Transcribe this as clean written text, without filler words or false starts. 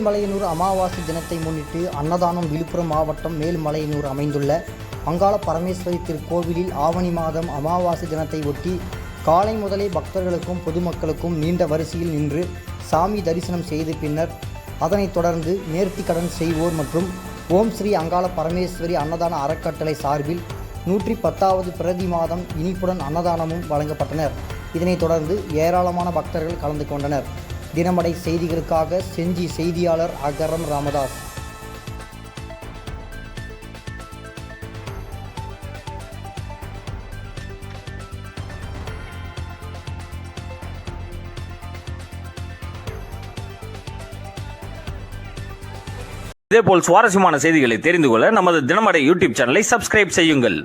மேல்மலையனூர் அமாவாசை தினத்தை முன்னிட்டு அன்னதானம் விழுப்புரம் மாவட்டம் மேல்மலையனூர் அமைந்துள்ள அங்காள பரமேஸ்வரி திருக்கோவிலில் ஆவணி மாதம் அமாவாசை தினத்தை ஒட்டி காலை முதலே பக்தர்களுக்கும் பொதுமக்களுக்கும் நீண்ட வரிசையில் நின்று சாமி தரிசனம் செய்து பின்னர் அதனைத் தொடர்ந்து நேர்த்திக்கடன் செய்வோர் மற்றும் ஓம் ஸ்ரீ அங்காள பரமேஸ்வரி அன்னதான அறக்கட்டளை சார்பில் 110வது பிரதி மாதம் இனிப்புடன் அன்னதானமும் வழங்கப்பட்டனர். இதனைத் தொடர்ந்து ஏராளமான பக்தர்கள் கலந்து கொண்டனர். தினமடை செய்திகளுக்காக செஞ்சி செய்தியாளர் அகரம் ராமதாஸ். இதேபோல் சுவாரஸ்யமான செய்திகளை தெரிந்து கொள்ள நமது தினமடை யூடியூப் சேனலை சப்ஸ்கிரைப் செய்யுங்கள்.